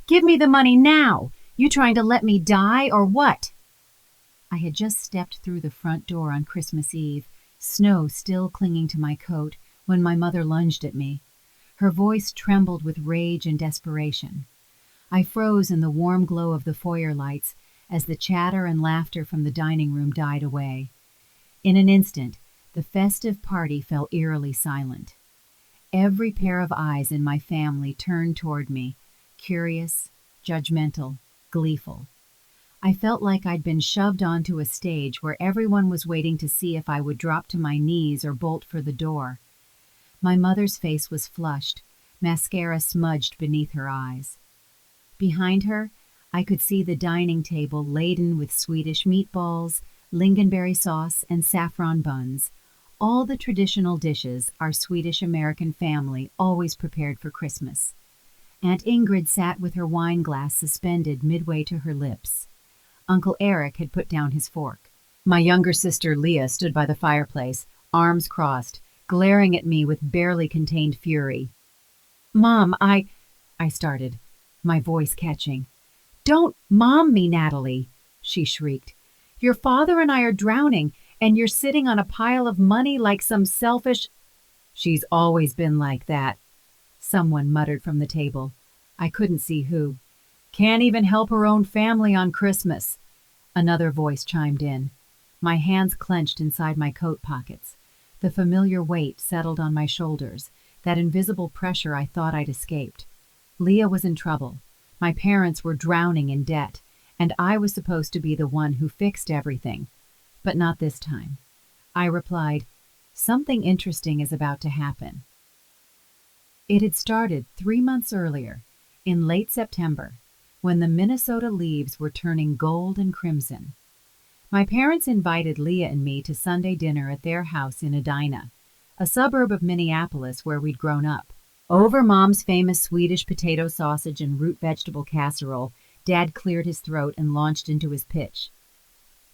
Give me the money now! You trying to let me die or what? I had just stepped through the front door on Christmas Eve, snow still clinging to my coat, when my mother lunged at me. Her voice trembled with rage and desperation. I froze in the warm glow of the foyer lights as the chatter and laughter from the dining room died away. In an instant, the festive party fell eerily silent. Every pair of eyes in my family turned toward me, curious, judgmental, gleeful. I felt like I'd been shoved onto a stage where everyone was waiting to see if I would drop to my knees or bolt for the door. My mother's face was flushed, mascara smudged beneath her eyes. Behind her, I could see the dining table laden with Swedish meatballs, lingonberry sauce, and saffron buns, all the traditional dishes our Swedish-American family always prepared for Christmas. Aunt Ingrid sat with her wine glass suspended midway to her lips. Uncle Eric had put down his fork. My younger sister Leah stood by the fireplace, arms crossed, glaring at me with barely contained fury. "Mom, I started, my voice catching. "Don't mom me, Natalie," she shrieked. "Your father and I are drowning, and you're sitting on a pile of money like some selfish—" "She's always been like that," someone muttered from the table. I couldn't see who. "Can't even help her own family on Christmas," another voice chimed in. My hands clenched inside my coat pockets. The familiar weight settled on my shoulders, that invisible pressure I thought I'd escaped. Leah was in trouble. My parents were drowning in debt, and I was supposed to be the one who fixed everything. But not this time. I replied, "Something interesting is about to happen." It had started 3 months earlier, in late September, when the Minnesota leaves were turning gold and crimson. My parents invited Leah and me to Sunday dinner at their house in Edina, a suburb of Minneapolis where we'd grown up. Over Mom's famous Swedish potato sausage and root vegetable casserole, Dad cleared his throat and launched into his pitch.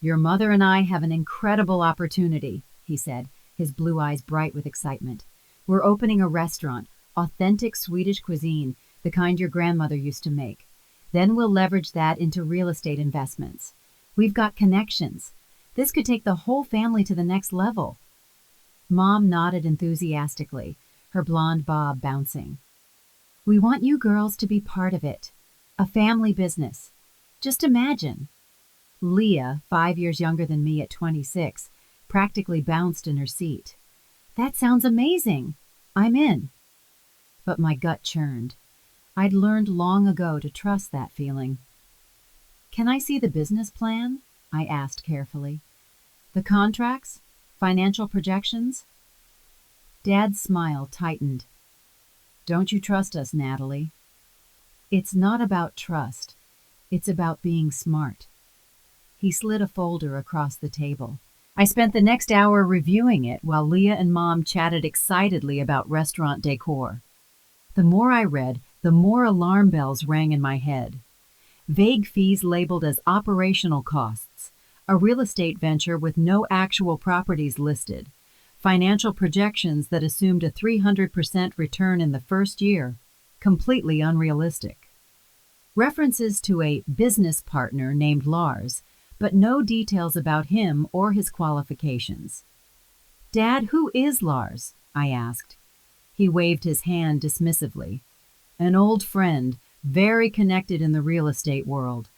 "Your mother and I have an incredible opportunity," he said, his blue eyes bright with excitement. "We're opening a restaurant, authentic Swedish cuisine, the kind your grandmother used to make. Then we'll leverage that into real estate investments. We've got connections. This could take the whole family to the next level." Mom nodded enthusiastically, her blonde bob bouncing. "We want you girls to be part of it. A family business. Just imagine." Leah, 5 years younger than me at 26, practically bounced in her seat. "That sounds amazing. I'm in." But my gut churned. I'd learned long ago to trust that feeling. "Can I see the business plan?" I asked carefully. "The contracts? Financial projections?" Dad's smile tightened. "Don't you trust us, Natalie?" "It's not about trust. It's about being smart." He slid a folder across the table. I spent the next hour reviewing it while Leah and Mom chatted excitedly about restaurant decor. The more I read, the more alarm bells rang in my head. Vague fees labeled as operational costs, a real estate venture with no actual properties listed, financial projections that assumed a 300% return in the first year, completely unrealistic. References to a business partner named Lars, but no details about him or his qualifications. "Dad, who is Lars?" I asked. He waved his hand dismissively. "An old friend, very connected in the real estate world."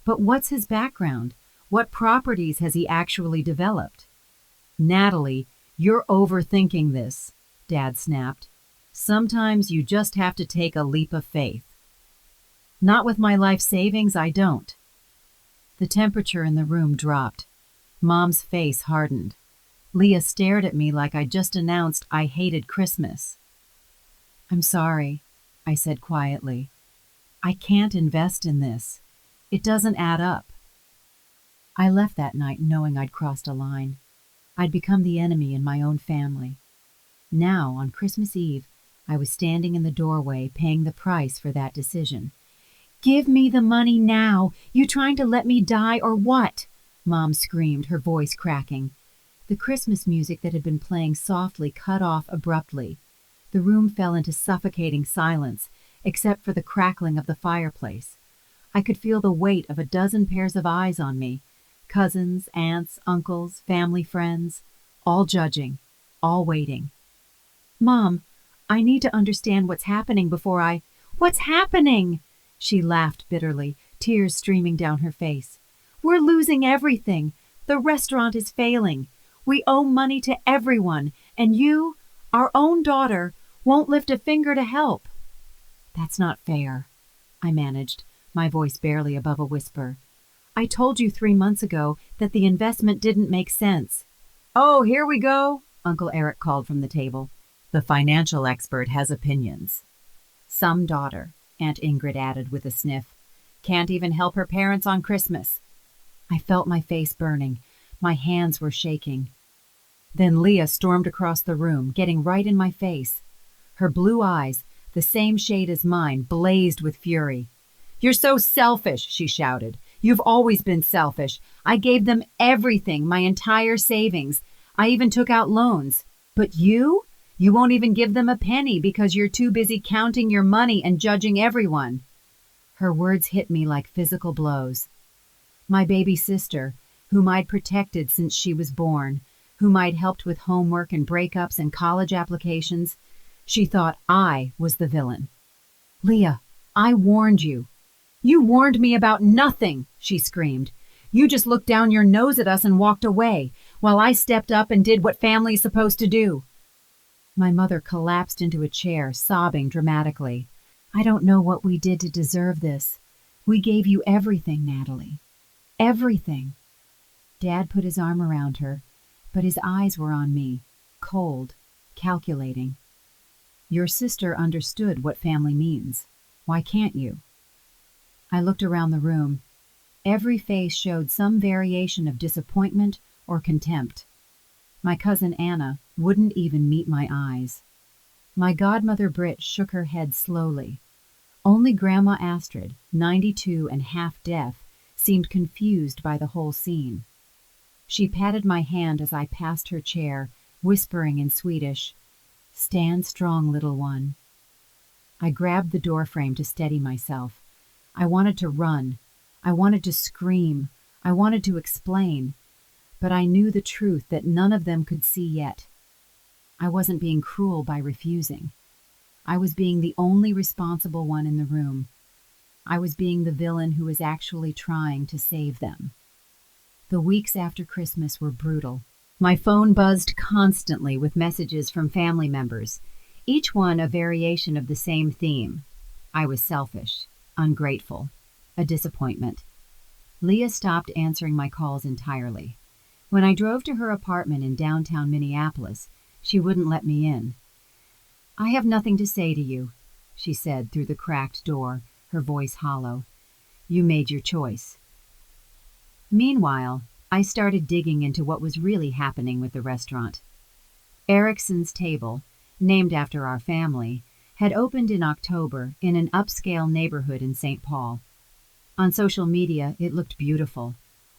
"But what's his background? What properties has he actually developed?" "Natalie, you're overthinking this," Dad snapped. "Sometimes you just have to take a leap of faith." "Not with my life savings, I don't." The temperature in the room dropped. Mom's face hardened. Leah stared at me like I'd just announced I hated Christmas. "I'm sorry," I said quietly. "I can't invest in this. It doesn't add up." I left that night knowing I'd crossed a line. I'd become the enemy in my own family. Now, on Christmas Eve, I was standing in the doorway paying the price for that decision. "Give me the money now! You trying to let me die or what?" Mom screamed, her voice cracking. The Christmas music that had been playing softly cut off abruptly. The room fell into suffocating silence, except for the crackling of the fireplace. I could feel the weight of a dozen pairs of eyes on me, cousins, aunts, uncles, family friends, all judging, all waiting. Mom, I need to understand what's happening before I... What's happening? She laughed bitterly, tears streaming down her face. We're losing everything. The restaurant is failing. We owe money to everyone, and you, our own daughter, won't lift a finger to help. That's not fair, I managed, my voice barely above a whisper. I told you 3 months ago that the investment didn't make sense. Oh, here we go, Uncle Eric called from the table. The financial expert has opinions. Some daughter, Aunt Ingrid added with a sniff. Can't even help her parents on Christmas. I felt my face burning. My hands were shaking. Then Leah stormed across the room, getting right in my face. Her blue eyes, the same shade as mine, blazed with fury. You're so selfish, she shouted. You've always been selfish. I gave them everything, my entire savings. I even took out loans. But you? You won't even give them a penny because you're too busy counting your money and judging everyone. Her words hit me like physical blows. My baby sister, whom I'd protected since she was born, whom I'd helped with homework and breakups and college applications, she thought I was the villain. Leah, I warned you. You warned me about nothing, she screamed. You just looked down your nose at us and walked away, while I stepped up and did what family's supposed to do. My mother collapsed into a chair, sobbing dramatically. I don't know what we did to deserve this. We gave you everything, Natalie. Everything. Dad put his arm around her, but his eyes were on me, cold, calculating. Your sister understood what family means. Why can't you? I looked around the room. Every face showed some variation of disappointment or contempt. My cousin Anna wouldn't even meet my eyes. My godmother Britt shook her head slowly. Only Grandma Astrid, 92 and half deaf, seemed confused by the whole scene. She patted my hand as I passed her chair, whispering in Swedish, "Stand strong, little one." I grabbed the doorframe to steady myself. I wanted to run. I wanted to scream. I wanted to explain. But I knew the truth that none of them could see yet. I wasn't being cruel by refusing. I was being the only responsible one in the room. I was being the villain who was actually trying to save them. The weeks after Christmas were brutal. My phone buzzed constantly with messages from family members, each one a variation of the same theme. I was selfish, ungrateful, a disappointment. Leah stopped answering my calls entirely. When I drove to her apartment in downtown Minneapolis, she wouldn't let me in. I have nothing to say to you, she said through the cracked door, her voice hollow. You made your choice. Meanwhile, I started digging into what was really happening with the restaurant. Erickson's Table, named after our family, had opened in October in an upscale neighborhood in St. Paul. On social media, it looked beautiful.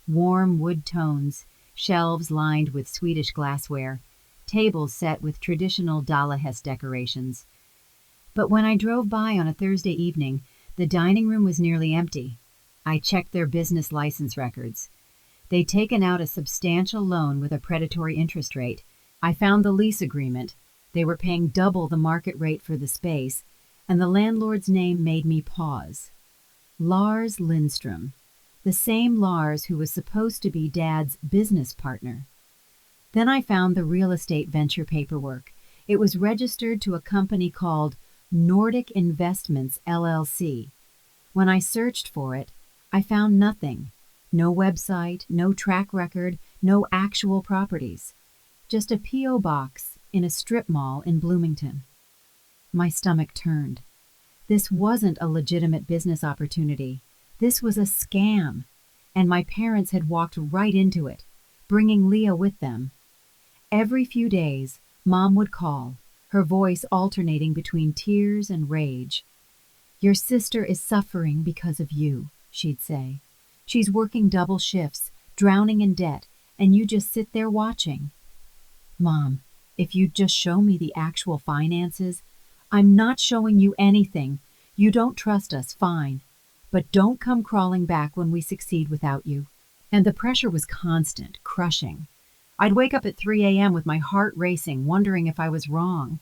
Warm wood tones, shelves lined with Swedish glassware, tables set with traditional Dalahest decorations. But when I drove by on a Thursday evening, the dining room was nearly empty. I checked their business license records. They'd taken out a substantial loan with a predatory interest rate. I found the lease agreement. They were paying double the market rate for the space, and the landlord's name made me pause. Lars Lindstrom, the same Lars who was supposed to be Dad's business partner. Then I found the real estate venture paperwork. It was registered to a company called Nordic Investments, LLC. When I searched for it, I found nothing. No website, no track record, no actual properties. Just a P.O. box in a strip mall in Bloomington. My stomach turned. This wasn't a legitimate business opportunity. This was a scam. And my parents had walked right into it, bringing Leah with them. Every few days, Mom would call, her voice alternating between tears and rage. Your sister is suffering because of you, she'd say. She's working double shifts, drowning in debt, and you just sit there watching. Mom, if you'd just show me the actual finances. I'm not showing you anything. You don't trust us, fine. But don't come crawling back when we succeed without you. And the pressure was constant, crushing. I'd wake up at 3 a.m. with my heart racing, wondering if I was wrong.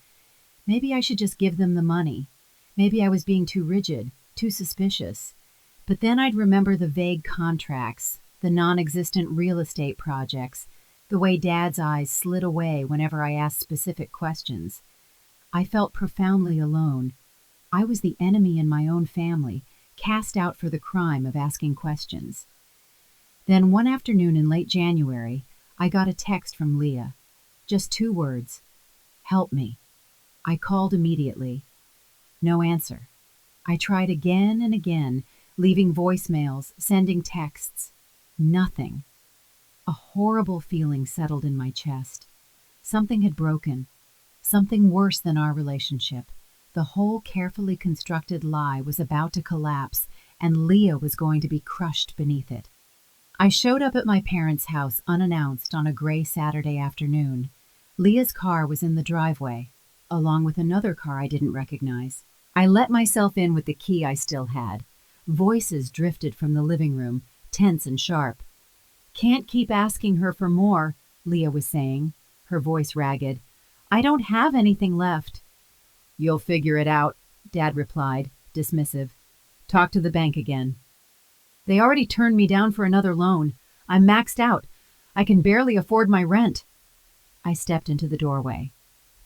Maybe I should just give them the money. Maybe I was being too rigid, too suspicious. But then I'd remember the vague contracts, the non-existent real estate projects, the way Dad's eyes slid away whenever I asked specific questions. I felt profoundly alone. I was the enemy in my own family, cast out for the crime of asking questions. Then one afternoon in late January, I got a text from Leah. Just 2 words. Help me. I called immediately. No answer. I tried again and again, leaving voicemails, sending texts. Nothing. A horrible feeling settled in my chest. Something had broken. Something worse than our relationship. The whole carefully constructed lie was about to collapse, and Leah was going to be crushed beneath it. I showed up at my parents' house unannounced on a gray Saturday afternoon. Leah's car was in the driveway, along with another car I didn't recognize. I let myself in with the key I still had. Voices drifted from the living room, tense and sharp. "Can't keep asking her for more," Leah was saying, her voice ragged. "I don't have anything left." "You'll figure it out," Dad replied, dismissive. "Talk to the bank again." "They already turned me down for another loan. I'm maxed out. I can barely afford my rent." I stepped into the doorway.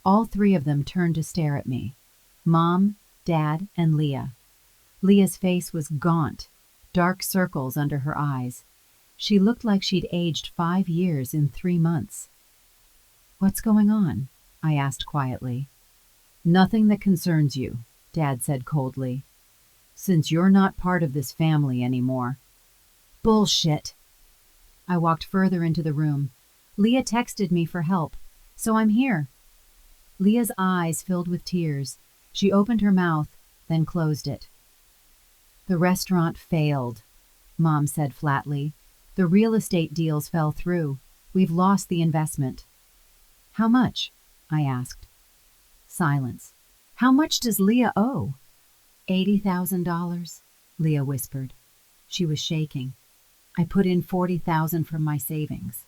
All 3 of them turned to stare at me. Mom, Dad, and Leah. Leah's face was gaunt, dark circles under her eyes. She looked like she'd aged 5 years in 3 months. "What's going on?" I asked quietly. "Nothing that concerns you," Dad said coldly. "Since you're not part of this family anymore." "Bullshit." I walked further into the room. Leah texted me for help, so I'm here. Leah's eyes filled with tears. She opened her mouth, then closed it. "The restaurant failed," Mom said flatly. "The real estate deals fell through. We've lost the investment." "How much?" I asked. Silence. "How much does Leah owe?" $80,000, Leah whispered. She was shaking. "I put in $40,000 from my savings.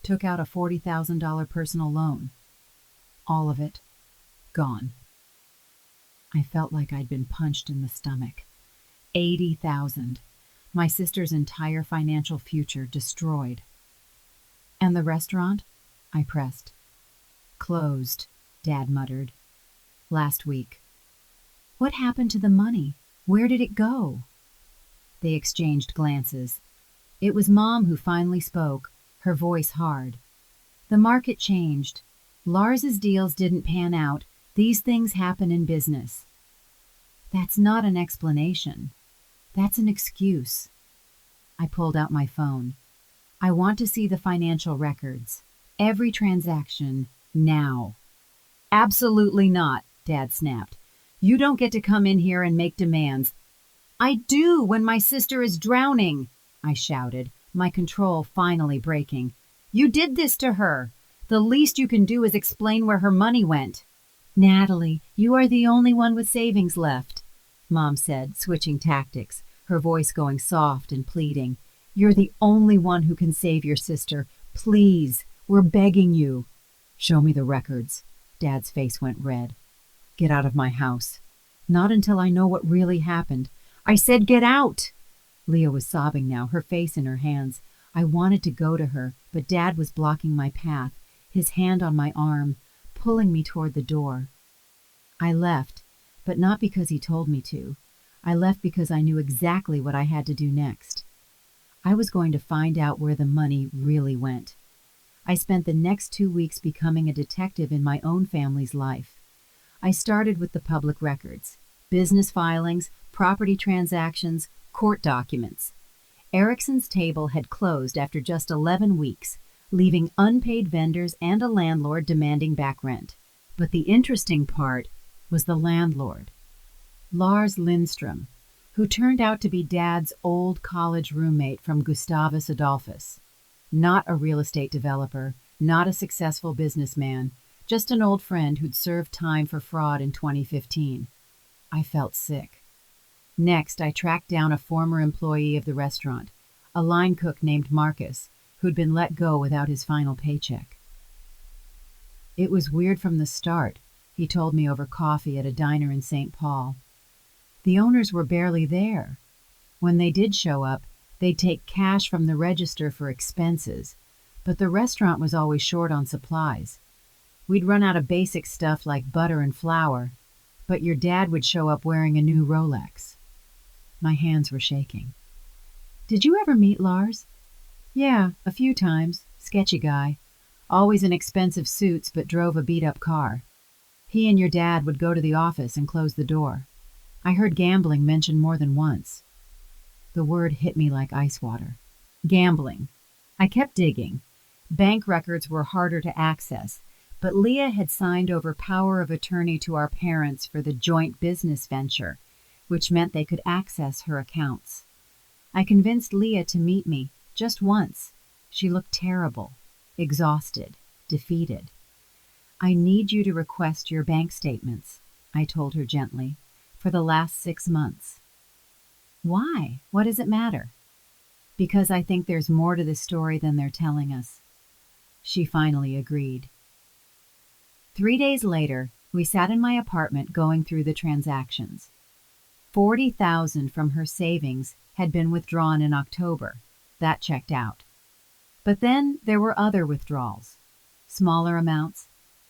Took out a $40,000 personal loan. All of it gone." I felt like I'd been punched in the stomach. 80,000. My sister's entire financial future destroyed. "And the restaurant?" I pressed. "Closed," Dad muttered. "Last week." "What happened to the money? Where did it go?" They exchanged glances. It was Mom who finally spoke, her voice hard. "The market changed. Lars's deals didn't pan out. These things happen in business." "That's not an explanation. That's an excuse." I pulled out my phone. "I want to see the financial records. Every transaction, now." "Absolutely not," Dad snapped. "You don't get to come in here and make demands." "I do when my sister is drowning," I shouted, my control finally breaking. "You did this to her. The least you can do is explain where her money went." "Natalie, you are the only one with savings left," Mom said, switching tactics, her voice going soft and pleading. "You're the only one who can save your sister. Please, we're begging you." "Show me the records." Dad's face went red. "Get out of my house." "Not until I know what really happened." "I said get out!" Leah was sobbing now, her face in her hands. I wanted to go to her, but Dad was blocking my path, his hand on my arm, pulling me toward the door. I left, but not because he told me to. I left because I knew exactly what I had to do next. I was going to find out where the money really went. I spent the next 2 weeks becoming a detective in my own family's life. I started with the public records, business filings, property transactions, court documents. Erickson's table had closed after just 11 weeks, leaving unpaid vendors and a landlord demanding back rent. But the interesting part was the landlord, Lars Lindstrom, who turned out to be Dad's old college roommate from Gustavus Adolphus. Not a real estate developer, not a successful businessman, just an old friend who'd served time for fraud in 2015. I felt sick. Next, I tracked down a former employee of the restaurant, a line cook named Marcus, who'd been let go without his final paycheck. It was weird from the start, he told me over coffee at a diner in St. Paul. The owners were barely there. When they did show up, they'd take cash from the register for expenses, but the restaurant was always short on supplies. We'd run out of basic stuff like butter and flour, but your dad would show up wearing a new Rolex. My hands were shaking. Did you ever meet Lars? Yeah, a few times. Sketchy guy. Always in expensive suits, but drove a beat-up car. He and your dad would go to the office and close the door. I heard gambling mentioned more than once. The word hit me like ice water. Gambling. I kept digging. Bank records were harder to access, but Leah had signed over power of attorney to our parents for the joint business venture, which meant they could access her accounts. I convinced Leah to meet me, just once. She looked terrible, exhausted, defeated. I need you to request your bank statements, I told her gently, for the last 6 months. Why? What does it matter? Because I think there's more to this story than they're telling us. She finally agreed. 3 days later, we sat in my apartment going through the transactions. $40,000 from her savings had been withdrawn in October. That checked out. But then there were other withdrawals. Smaller amounts,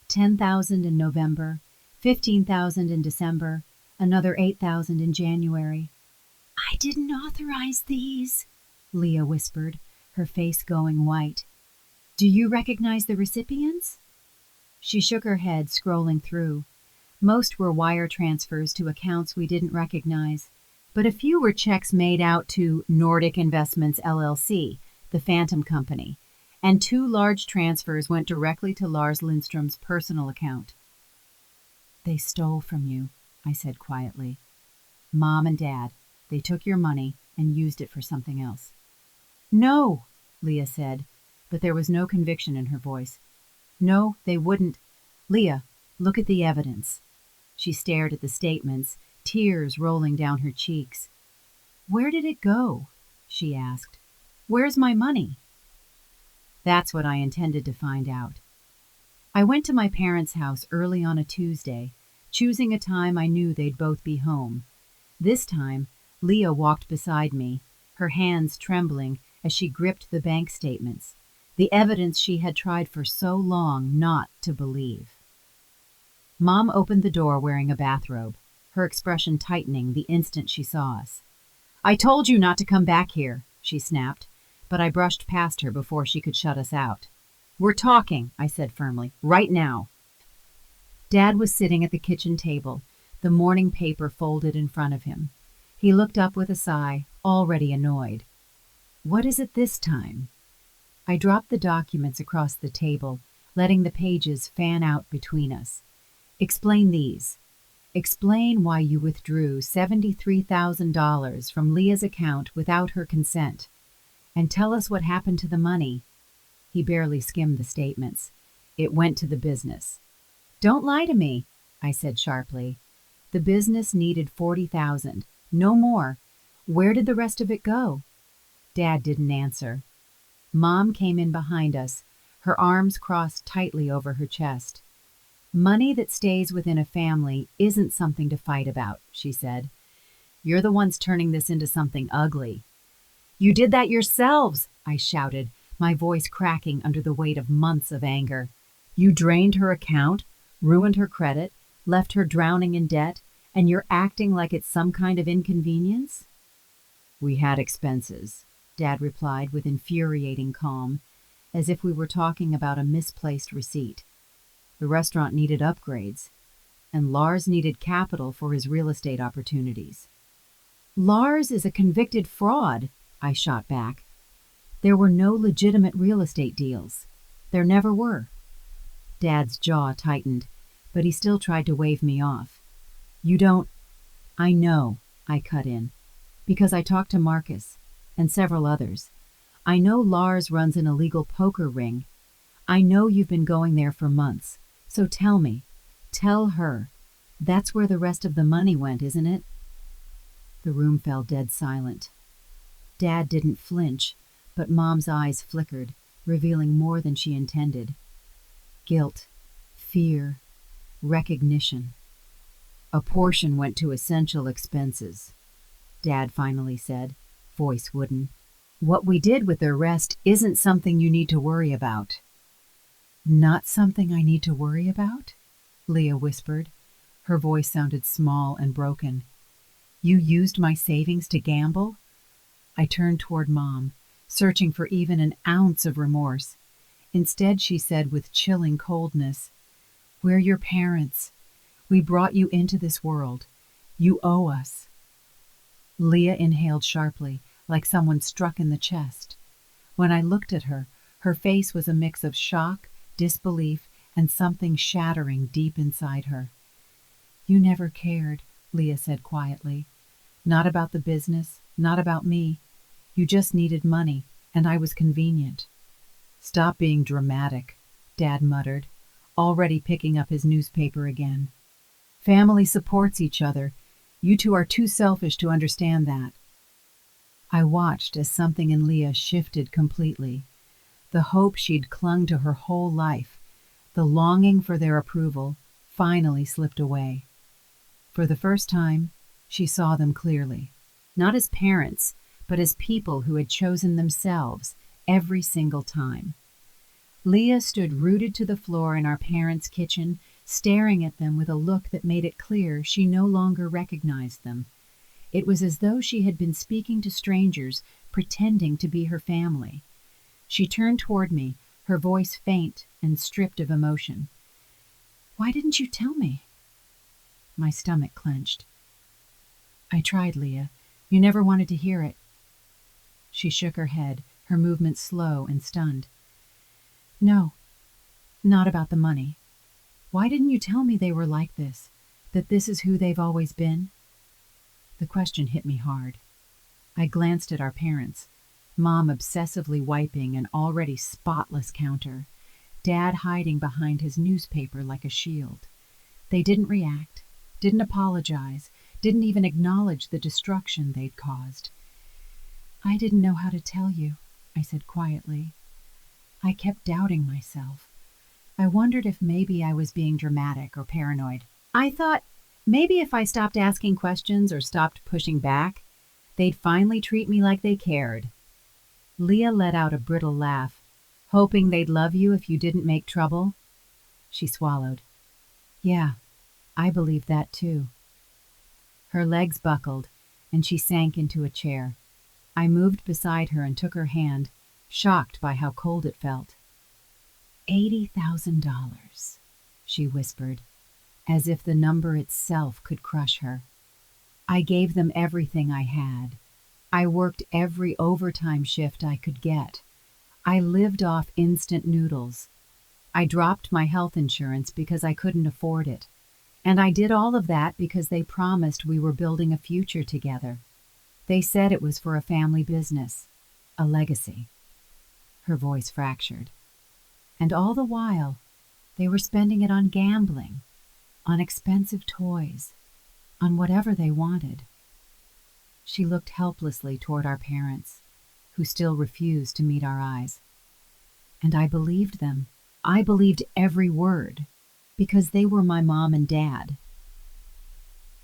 $10,000 in November, $15,000 in December, another $8,000 in January. I didn't authorize these, Leah whispered, her face going white. Do you recognize the recipients? She shook her head, scrolling through. Most were wire transfers to accounts we didn't recognize, but a few were checks made out to Nordic Investments LLC, the Phantom Company, and 2 large transfers went directly to Lars Lindstrom's personal account. They stole from you, I said quietly. Mom and Dad, they took your money and used it for something else. No, Leah said, but there was no conviction in her voice. No, they wouldn't. Leah, look at the evidence. She stared at the statements, tears rolling down her cheeks. Where did it go? She asked. Where's my money? That's what I intended to find out. I went to my parents' house early on a Tuesday, choosing a time I knew they'd both be home. This time, Leah walked beside me, her hands trembling as she gripped the bank statements, the evidence she had tried for so long not to believe. Mom opened the door wearing a bathrobe, her expression tightening the instant she saw us. I told you not to come back here, she snapped, but I brushed past her before she could shut us out. We're talking, I said firmly, right now. Dad was sitting at the kitchen table, the morning paper folded in front of him. He looked up with a sigh, already annoyed. What is it this time? I dropped the documents across the table, letting the pages fan out between us. Explain these. Explain why you withdrew $73,000 from Leah's account without her consent. And tell us what happened to the money. He barely skimmed the statements. It went to the business. Don't lie to me, I said sharply. The business needed $40,000, no more. Where did the rest of it go? Dad didn't answer. Mom came in behind us, her arms crossed tightly over her chest. Money that stays within a family isn't something to fight about, she said. You're the ones turning this into something ugly. You did that yourselves, I shouted, my voice cracking under the weight of months of anger. You drained her account, ruined her credit, left her drowning in debt, and you're acting like it's some kind of inconvenience? We had expenses, Dad replied with infuriating calm, as if we were talking about a misplaced receipt. The restaurant needed upgrades, and Lars needed capital for his real estate opportunities. Lars is a convicted fraud, I shot back. There were no legitimate real estate deals. There never were. Dad's jaw tightened, but he still tried to wave me off. You don't... I know, I cut in, because I talked to Marcus and several others. I know Lars runs an illegal poker ring. I know you've been going there for months. So tell me, tell her, that's where the rest of the money went, isn't it? The room fell dead silent. Dad didn't flinch, but Mom's eyes flickered, revealing more than she intended. Guilt, fear, recognition. A portion went to essential expenses, Dad finally said, voice wooden. What we did with the rest isn't something you need to worry about. Not something I need to worry about? Leah whispered. Her voice sounded small and broken. You used my savings to gamble? I turned toward Mom, searching for even an ounce of remorse. Instead, she said with chilling coldness, "We're your parents. We brought you into this world. You owe us." Leah inhaled sharply, like someone struck in the chest. When I looked at her, her face was a mix of shock, disbelief, and something shattering deep inside her. "You never cared," Leah said quietly. "Not about the business, not about me. You just needed money, and I was convenient." "Stop being dramatic," Dad muttered, already picking up his newspaper again. "Family supports each other. You two are too selfish to understand that." I watched as something in Leah shifted completely. The hope she'd clung to her whole life, the longing for their approval, finally slipped away. For the first time, she saw them clearly. Not as parents, but as people who had chosen themselves every single time. Leah stood rooted to the floor in our parents' kitchen, staring at them with a look that made it clear she no longer recognized them. It was as though she had been speaking to strangers, pretending to be her family. She turned toward me, her voice faint and stripped of emotion. "Why didn't you tell me?" My stomach clenched. "I tried, Leah. You never wanted to hear it." She shook her head, her movements slow and stunned. "No, not about the money. Why didn't you tell me they were like this, that this is who they've always been?" The question hit me hard. I glanced at our parents, Mom obsessively wiping an already spotless counter, Dad hiding behind his newspaper like a shield. They didn't react, didn't apologize, didn't even acknowledge the destruction they'd caused. "I didn't know how to tell you," I said quietly. I kept doubting myself. I wondered if maybe I was being dramatic or paranoid. I thought maybe if I stopped asking questions or stopped pushing back, they'd finally treat me like they cared. Leah let out a brittle laugh. "Hoping they'd love you if you didn't make trouble?" She swallowed. "Yeah, I believed that too." Her legs buckled, and she sank into a chair. I moved beside her and took her hand, shocked by how cold it felt. $80,000, she whispered, as if the number itself could crush her. I gave them everything I had. I worked every overtime shift I could get. I lived off instant noodles. I dropped my health insurance because I couldn't afford it. And I did all of that because they promised we were building a future together. They said it was for a family business, a legacy. Her voice fractured. And all the while, they were spending it on gambling, on expensive toys, on whatever they wanted. She looked helplessly toward our parents, who still refused to meet our eyes. And I believed them. I believed every word, because they were my mom and dad.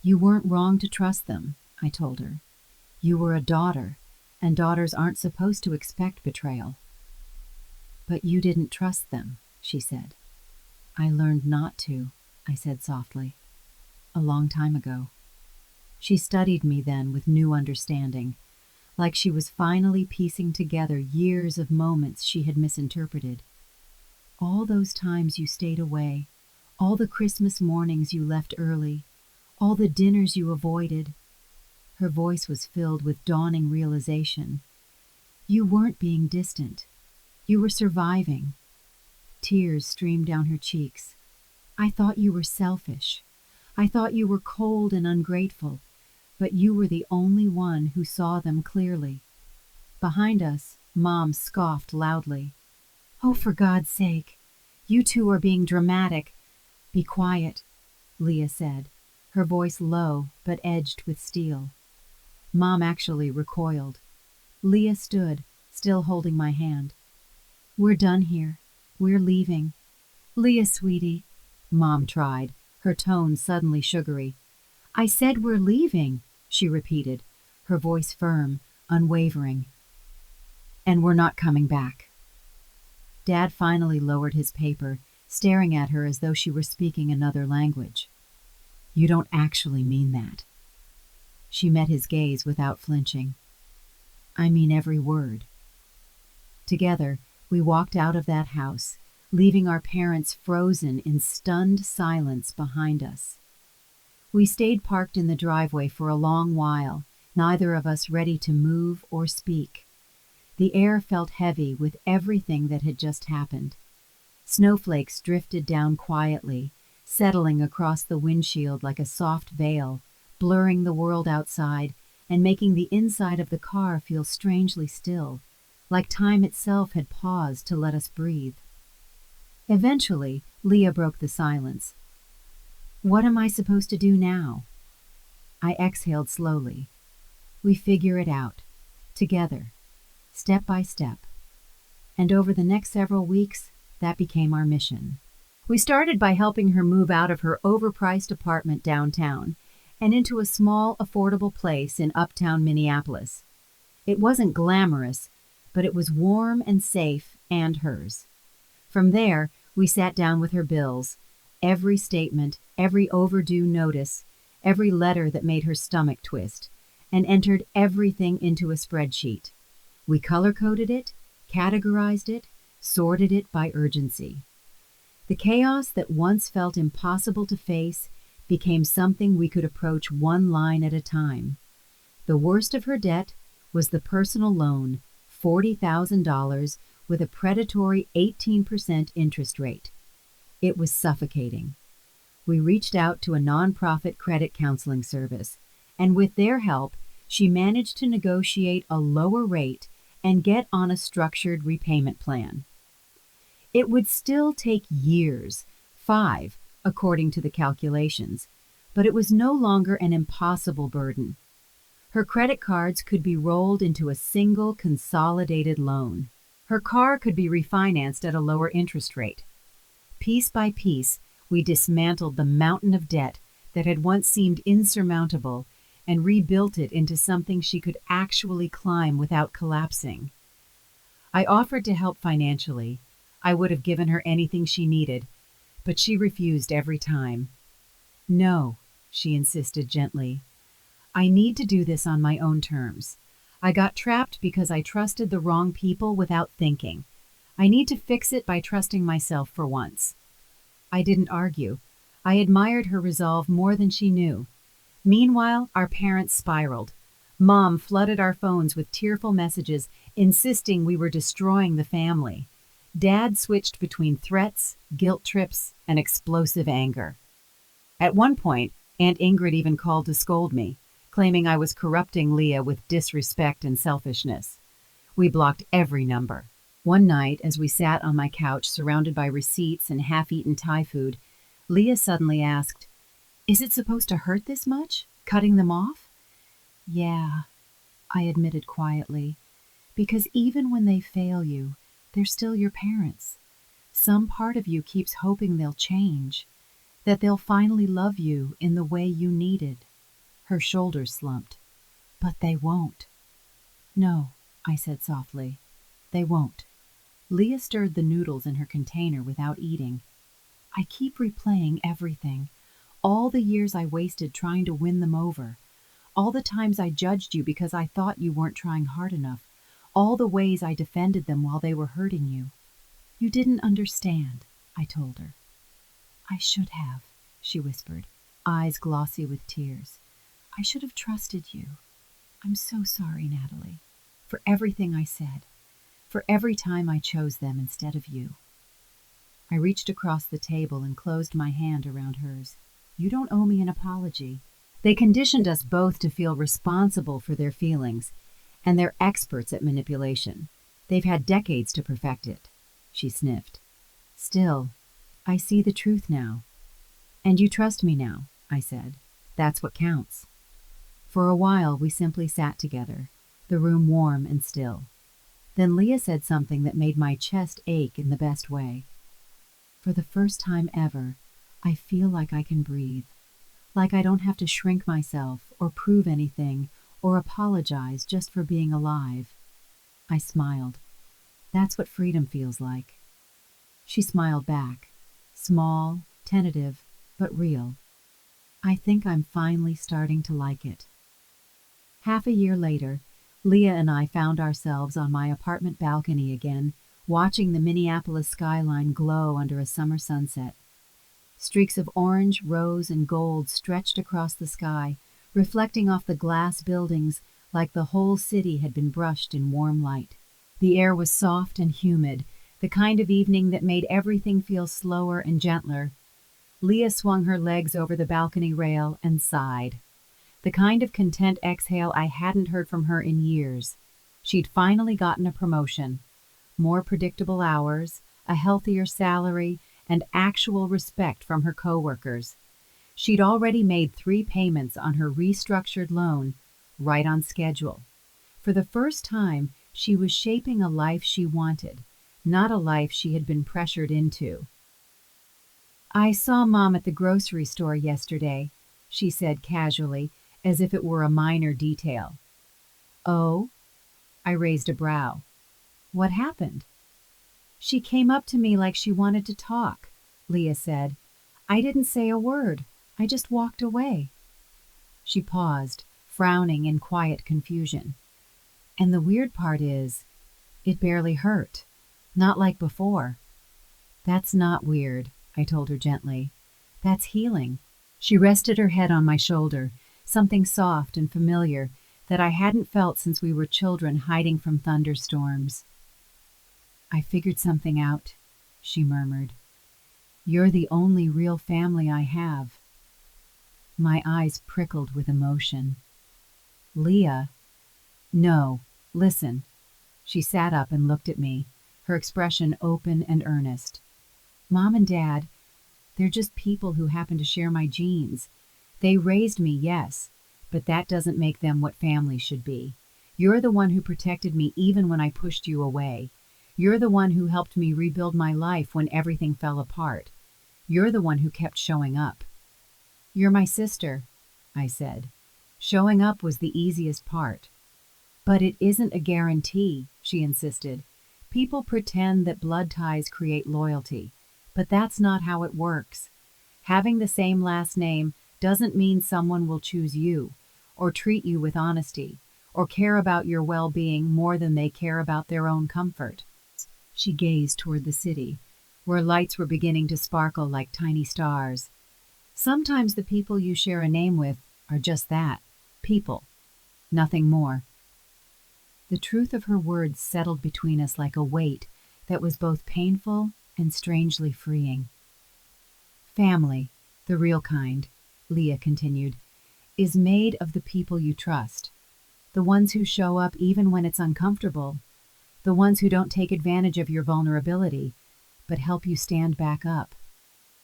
"You weren't wrong to trust them," I told her. "You were a daughter, and daughters aren't supposed to expect betrayal." "But you didn't trust them," she said. "I learned not to," I said softly. "A long time ago." She studied me then with new understanding, like she was finally piecing together years of moments she had misinterpreted. "All those times you stayed away, all the Christmas mornings you left early, all the dinners you avoided." Her voice was filled with dawning realization. "You weren't being distant. You were surviving." Tears streamed down her cheeks. "I thought you were selfish. I thought you were cold and ungrateful, but you were the only one who saw them clearly." Behind us, Mom scoffed loudly. "Oh, for God's sake, you two are being dramatic." "Be quiet," Leah said, her voice low but edged with steel. Mom actually recoiled. Leah stood, still holding my hand. "We're done here. We're leaving." "Leah, sweetie," Mom tried, her tone suddenly sugary. "I said we're leaving," she repeated, her voice firm, unwavering. "And we're not coming back." Dad finally lowered his paper, staring at her as though she were speaking another language. "You don't actually mean that." She met his gaze without flinching. "I mean every word." Together, we walked out of that house, leaving our parents frozen in stunned silence behind us. We stayed parked in the driveway for a long while, neither of us ready to move or speak. The air felt heavy with everything that had just happened. Snowflakes drifted down quietly, settling across the windshield like a soft veil, blurring the world outside and making the inside of the car feel strangely still, like time itself had paused to let us breathe. Eventually, Leah broke the silence. "What am I supposed to do now?" I exhaled slowly. "We figure it out, together, step by step." And over the next several weeks, that became our mission. We started by helping her move out of her overpriced apartment downtown and into a small, affordable place in uptown Minneapolis. It wasn't glamorous, but it was warm and safe and hers. From there, we sat down with her bills, every statement, every overdue notice, every letter that made her stomach twist, and entered everything into a spreadsheet. We color-coded it, categorized it, sorted it by urgency. The chaos that once felt impossible to face became something we could approach one line at a time. The worst of her debt was the personal loan, $40,000 with a predatory 18% interest rate. It was suffocating. We reached out to a nonprofit credit counseling service, and with their help, she managed to negotiate a lower rate and get on a structured repayment plan. It would still take years, 5, according to the calculations, but it was no longer an impossible burden. Her credit cards could be rolled into a single consolidated loan. Her car could be refinanced at a lower interest rate. Piece by piece, we dismantled the mountain of debt that had once seemed insurmountable and rebuilt it into something she could actually climb without collapsing. I offered to help financially. I would have given her anything she needed, but she refused every time. "No," she insisted gently. "I need to do this on my own terms. I got trapped because I trusted the wrong people without thinking. I need to fix it by trusting myself for once." I didn't argue. I admired her resolve more than she knew. Meanwhile, our parents spiraled. Mom flooded our phones with tearful messages, insisting we were destroying the family. Dad switched between threats, guilt trips, and explosive anger. At one point, Aunt Ingrid even called to scold me, claiming I was corrupting Leah with disrespect and selfishness. We blocked every number. One night, as we sat on my couch surrounded by receipts and half-eaten Thai food, Leah suddenly asked, "Is it supposed to hurt this much, cutting them off?" "Yeah," I admitted quietly, "because even when they fail you, they're still your parents. Some part of you keeps hoping they'll change, that they'll finally love you in the way you needed." Her shoulders slumped. "But they won't." "No," I said softly, "they won't." Leah stirred the noodles in her container without eating. "I keep replaying everything, all the years I wasted trying to win them over, all the times I judged you because I thought you weren't trying hard enough, all the ways I defended them while they were hurting you." "You didn't understand," I told her. "I should have," she whispered, eyes glossy with tears. "I should have trusted you. I'm so sorry, Natalie, for everything I said, for every time I chose them instead of you." I reached across the table and closed my hand around hers. "You don't owe me an apology. They conditioned us both to feel responsible for their feelings, and they're experts at manipulation. They've had decades to perfect it." She sniffed. "Still, I see the truth now." "And you trust me now," I said. "That's what counts." For a while, we simply sat together, the room warm and still. Then Leah said something that made my chest ache in the best way. For the first time ever, I feel like I can breathe, like I don't have to shrink myself or prove anything or apologize just for being alive. I smiled. That's what freedom feels like. She smiled back, small, tentative, but real. I think I'm finally starting to like it. Half a year later, Leah and I found ourselves on my apartment balcony again, watching the Minneapolis skyline glow under a summer sunset. Streaks of orange, rose, and gold stretched across the sky, reflecting off the glass buildings like the whole city had been brushed in warm light. The air was soft and humid, the kind of evening that made everything feel slower and gentler. Leah swung her legs over the balcony rail and sighed. The kind of content exhale I hadn't heard from her in years. She'd finally gotten a promotion. More predictable hours, a healthier salary, and actual respect from her coworkers. She'd already made 3 payments on her restructured loan, right on schedule. For the first time, she was shaping a life she wanted, not a life she had been pressured into. "I saw Mom at the grocery store yesterday," she said casually, as if it were a minor detail. "Oh?" I raised a brow. "What happened?" "She came up to me like she wanted to talk," Leah said. "I didn't say a word. I just walked away." She paused, frowning in quiet confusion. "And the weird part is, it barely hurt. Not like before." "That's not weird," I told her gently. "That's healing." She rested her head on my shoulder, something soft and familiar that I hadn't felt since we were children hiding from thunderstorms. "I figured something out," she murmured. "You're the only real family I have." My eyes prickled with emotion. "Leah?" "No, listen." She sat up and looked at me, her expression open and earnest. "Mom and Dad, they're just people who happen to share my genes. They raised me, yes, but that doesn't make them what family should be. You're the one who protected me even when I pushed you away. You're the one who helped me rebuild my life when everything fell apart. You're the one who kept showing up." "You're my sister," I said. "Showing up was the easiest part." "But it isn't a guarantee," she insisted. "People pretend that blood ties create loyalty, but that's not how it works. Having the same last name doesn't mean someone will choose you, or treat you with honesty, or care about your well-being more than they care about their own comfort." She gazed toward the city, where lights were beginning to sparkle like tiny stars. "Sometimes the people you share a name with are just that, people, nothing more." The truth of her words settled between us like a weight that was both painful and strangely freeing. "Family, the real kind," Leah continued, "is made of the people you trust. The ones who show up even when it's uncomfortable. The ones who don't take advantage of your vulnerability, but help you stand back up."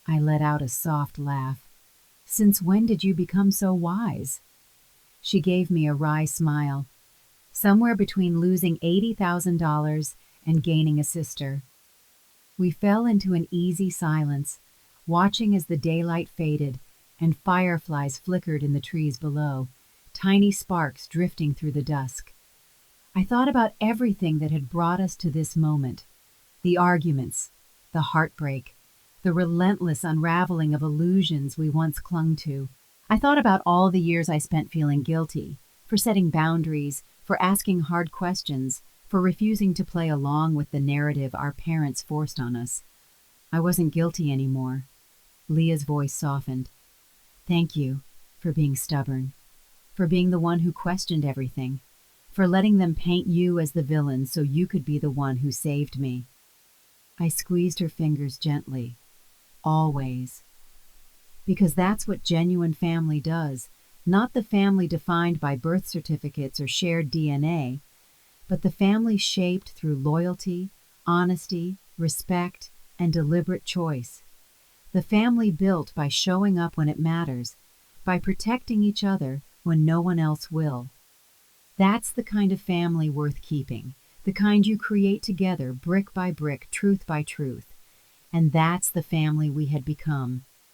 I let out a soft laugh. "Since when did you become so wise?" She gave me a wry smile. "Somewhere between losing $80,000 and gaining a sister." We fell into an easy silence, watching as the daylight faded and fireflies flickered in the trees below, tiny sparks drifting through the dusk. I thought about everything that had brought us to this moment. The arguments, the heartbreak, the relentless unraveling of illusions we once clung to. I thought about all the years I spent feeling guilty, for setting boundaries, for asking hard questions, for refusing to play along with the narrative our parents forced on us. I wasn't guilty anymore. Leah's voice softened. "Thank you for being stubborn, for being the one who questioned everything, for letting them paint you as the villain so you could be the one who saved me." I squeezed her fingers gently. "Always." Because that's what genuine family does, not the family defined by birth certificates or shared DNA, but the family shaped through loyalty, honesty, respect, and deliberate choice. The family built by showing up when it matters, by protecting each other, when no one else will. That's the kind of family worth keeping, the kind you create together, brick by brick, truth by truth. And that's the family we had become.